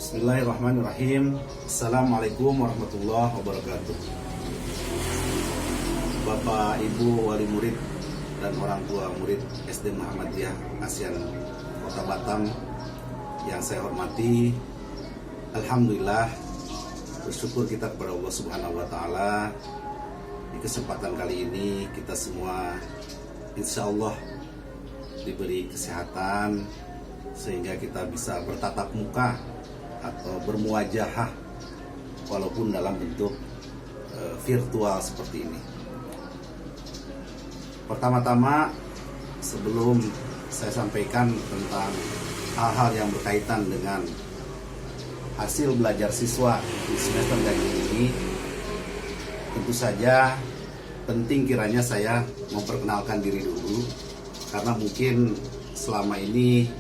Bismillahirrahmanirrahim. Assalamualaikum warahmatullahi wabarakatuh. Bapak, Ibu, wali murid dan orang tua murid SD Muhammadiyah ASEAN Kota Batam yang saya hormati, alhamdulillah, bersyukur kita kepada Allah Subhanahu wa taala. Di kesempatan kali ini kita semua insya Allah diberi kesehatan sehingga kita bisa bertatap muka atau bermuajahah walaupun dalam bentuk virtual seperti ini. Pertama-tama, sebelum saya sampaikan tentang hal-hal yang berkaitan dengan hasil belajar siswa di semester kali ini, tentu saja penting kiranya saya memperkenalkan diri dulu, karena mungkin selama ini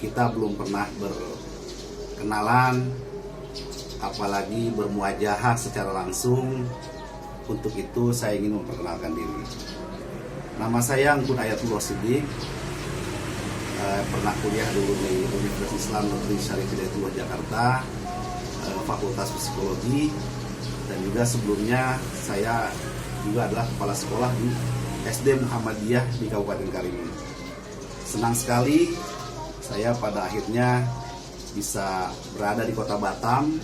kita belum pernah berkenalan, apalagi bermuajahah secara langsung. Untuk itu saya ingin memperkenalkan diri. Nama saya Anggun Ayatullah Siddiq, pernah kuliah dulu di Universitas Islam Negeri Syarif Hidayatullah Jakarta, Fakultas Psikologi, dan juga sebelumnya saya juga adalah kepala sekolah di SD Muhammadiyah di Kabupaten Karimun. Senang sekali saya pada akhirnya bisa berada di Kota Batam,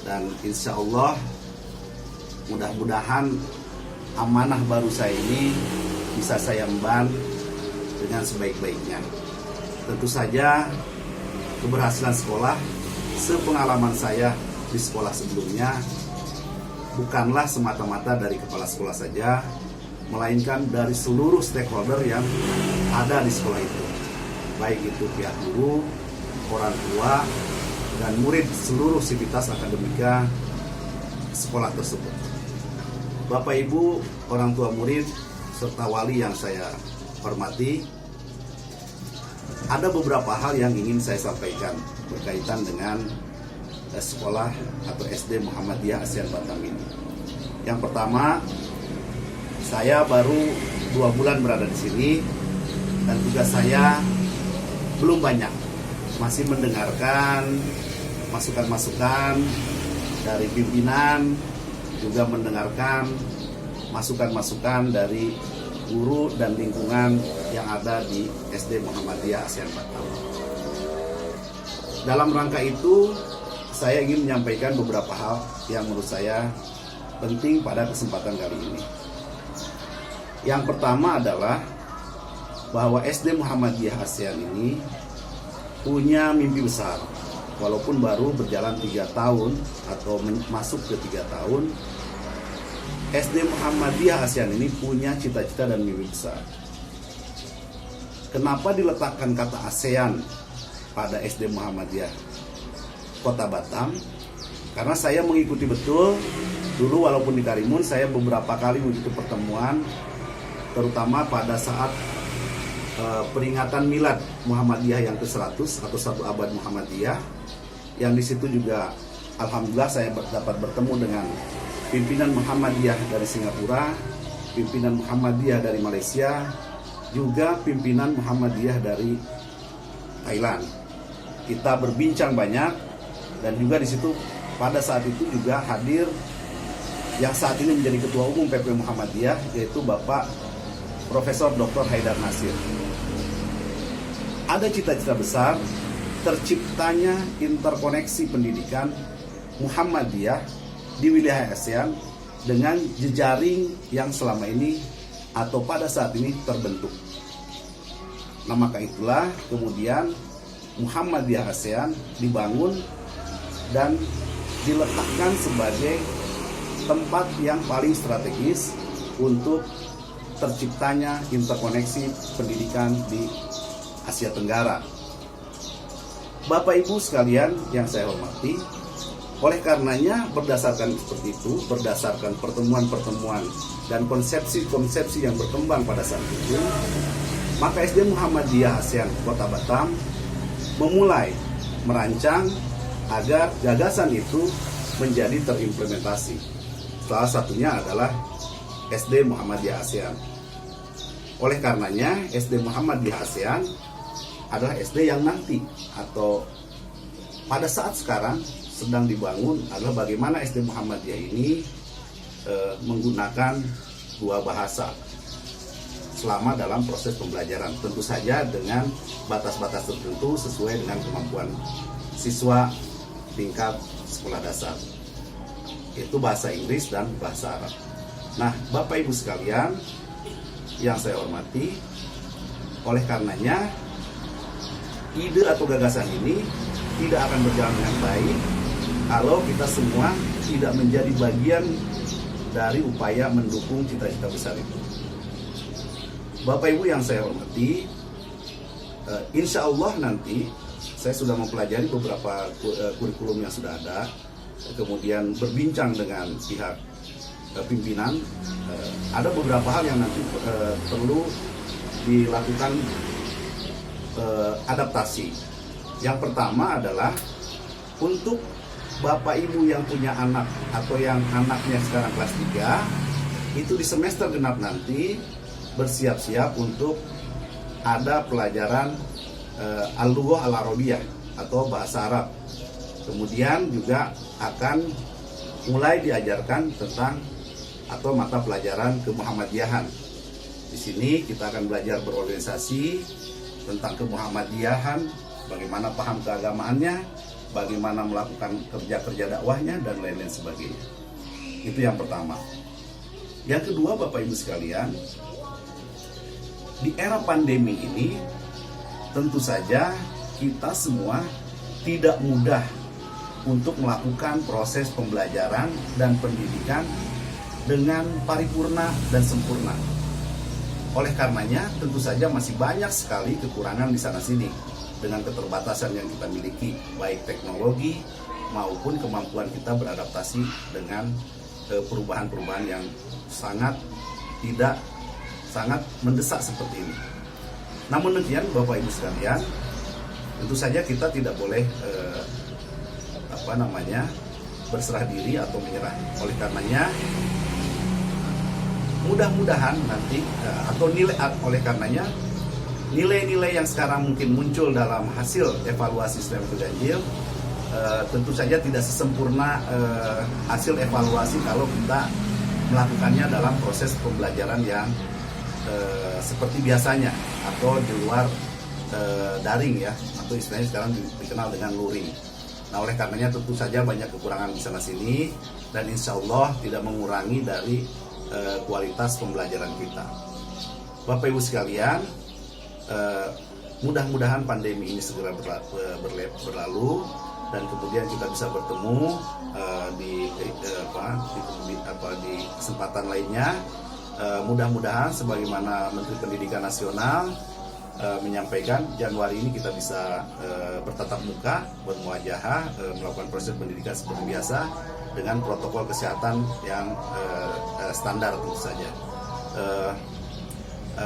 dan insya Allah mudah-mudahan amanah baru saya ini bisa saya emban dengan sebaik-baiknya. Tentu saja keberhasilan sekolah, sepengalaman saya di sekolah sebelumnya, bukanlah semata-mata dari kepala sekolah saja, melainkan dari seluruh stakeholder yang ada di sekolah itu, baik itu pihak guru, orang tua, dan murid seluruh sivitas akademika sekolah tersebut. Bapak, Ibu, orang tua murid, serta wali yang saya hormati, ada beberapa hal yang ingin saya sampaikan berkaitan dengan sekolah atau SD Muhammadiyah ASEAN Batam ini. Yang pertama, saya baru 2 bulan berada di sini, dan tugas saya belum banyak, masih mendengarkan masukan-masukan dari pimpinan, juga mendengarkan masukan-masukan dari guru dan lingkungan yang ada di SD Muhammadiyah ASEAN Batam. Dalam rangka itu, saya ingin menyampaikan beberapa hal yang menurut saya penting pada kesempatan kali ini. Yang pertama adalah bahwa SD Muhammadiyah ASEAN ini punya mimpi besar. Walaupun baru berjalan 3 tahun atau masuk ke 3 tahun, SD Muhammadiyah ASEAN ini punya cita-cita dan mimpi besar. Kenapa diletakkan kata ASEAN pada SD Muhammadiyah Kota Batam? Karena saya mengikuti betul, dulu walaupun di Karimun, saya beberapa kali begitu pertemuan, terutama pada saat peringatan milad Muhammadiyah yang ke-100 atau 1 abad Muhammadiyah, yang di situ juga alhamdulillah saya dapat bertemu dengan pimpinan Muhammadiyah dari Singapura, pimpinan Muhammadiyah dari Malaysia, juga pimpinan Muhammadiyah dari Thailand. Kita berbincang banyak, dan juga di situ pada saat itu juga hadir yang saat ini menjadi Ketua Umum PP Muhammadiyah, yaitu Bapak Profesor Dr. Haidar Nasir. Ada cita-cita besar terciptanya interkoneksi pendidikan Muhammadiyah di wilayah ASEAN dengan jejaring yang selama ini atau pada saat ini terbentuk. Nah, maka itulah kemudian Muhammadiyah ASEAN dibangun dan diletakkan sebagai tempat yang paling strategis untuk terciptanya interkoneksi pendidikan di Asia Tenggara. Bapak Ibu sekalian yang saya hormati, oleh karenanya berdasarkan seperti itu, berdasarkan pertemuan-pertemuan dan konsepsi-konsepsi yang berkembang pada saat itu, maka SD Muhammadiyah ASEAN Kota Batam memulai merancang agar gagasan itu menjadi terimplementasi. Salah satunya adalah SD Muhammadiyah ASEAN. Oleh karenanya SD Muhammadiyah ASEAN adalah SD yang nanti atau pada saat sekarang sedang dibangun adalah bagaimana SD Muhammadiyah ini menggunakan dua bahasa selama dalam proses pembelajaran, tentu saja dengan batas-batas tertentu sesuai dengan kemampuan siswa tingkat sekolah dasar, yaitu bahasa Inggris dan bahasa Arab. Nah, Bapak Ibu sekalian yang saya hormati, oleh karenanya ide atau gagasan ini tidak akan berjalan dengan baik kalau kita semua tidak menjadi bagian dari upaya mendukung cita-cita besar itu. Bapak Ibu yang saya hormati, insya Allah nanti saya sudah mempelajari beberapa kurikulum yang sudah ada, kemudian berbincang dengan pihak pimpinan. Ada beberapa hal yang nanti perlu dilakukan adaptasi. Yang pertama adalah untuk Bapak Ibu yang punya anak atau yang anaknya sekarang kelas 3, itu di semester genap nanti bersiap-siap untuk ada pelajaran Al-Lughah Al-Arabiyah atau bahasa Arab. Kemudian juga akan mulai diajarkan tentang atau mata pelajaran kemuhammadiyahan. Di sini kita akan belajar berorganisasi tentang kemuhammadiyahan, bagaimana paham keagamaannya, bagaimana melakukan kerja-kerja dakwahnya, dan lain-lain sebagainya. Itu yang pertama. Yang kedua, Bapak Ibu sekalian, di era pandemi ini tentu saja kita semua tidak mudah untuk melakukan proses pembelajaran dan pendidikan dengan paripurna dan sempurna. Oleh karenanya, tentu saja masih banyak sekali kekurangan di sana-sini dengan keterbatasan yang kita miliki, baik teknologi maupun kemampuan kita beradaptasi dengan perubahan-perubahan yang sangat mendesak seperti ini. Namun demikian, Bapak Ibu sekalian, tentu saja kita tidak boleh berserah diri atau menyerah. Oleh karenanya, mudah-mudahan nanti nilai-nilai yang sekarang mungkin muncul dalam hasil evaluasi STEM ganjil tentu saja tidak sesempurna hasil evaluasi kalau kita melakukannya dalam proses pembelajaran yang seperti biasanya atau di luar daring ya, atau istilahnya sekarang dikenal dengan luring. Nah, oleh karenanya tentu saja banyak kekurangan di sana sini dan insya Allah tidak mengurangi dari kualitas pembelajaran kita. Bapak Ibu sekalian, mudah-mudahan pandemi ini segera berlalu dan kemudian kita bisa bertemu di kesempatan lainnya. Mudah-mudahan sebagaimana Menteri Pendidikan Nasional menyampaikan, Januari ini kita bisa bertatap muka, bermuajahah, melakukan proses pendidikan seperti biasa dengan protokol kesehatan yang standar tentu saja.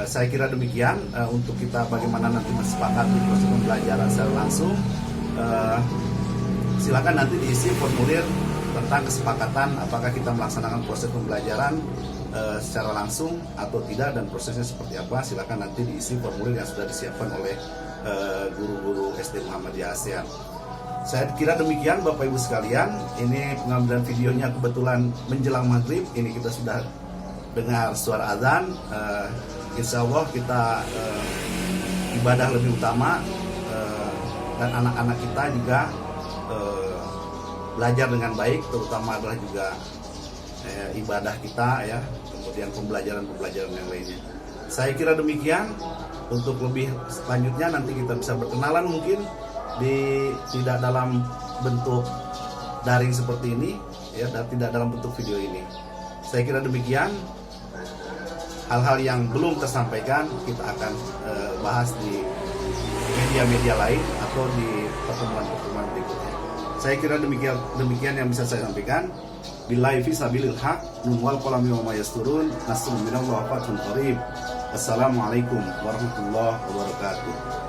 Saya kira demikian untuk kita bagaimana nanti bersepakati proses pembelajaran secara langsung. Silakan nanti diisi formulir tentang kesepakatan apakah kita melaksanakan proses pembelajaran secara langsung atau tidak dan prosesnya seperti apa. Silakan nanti diisi formulir yang sudah disiapkan oleh guru-guru SD Muhammadiyah ASEAN. Saya kira demikian Bapak Ibu sekalian. Ini pengambilan videonya kebetulan menjelang maghrib. Ini kita sudah dengar suara azan. Insya Allah kita ibadah lebih utama dan anak-anak kita juga belajar dengan baik, terutama adalah juga ibadah kita ya, kemudian pembelajaran yang lainnya. Saya kira demikian. Untuk lebih selanjutnya nanti kita bisa berkenalan mungkin tidak dalam bentuk daring seperti ini ya, dan tidak dalam bentuk video ini. Saya kira demikian. Hal-hal yang belum tersampaikan kita akan bahas di media-media lain atau di pertemuan-pertemuan berikutnya. Saya kira demikian yang bisa saya sampaikan. Billahi fi sabilil haq, wal qalami wa ma yasturun, nasrun minallahi wa fathun qarib. Wassalamualaikum warahmatullahi wabarakatuh.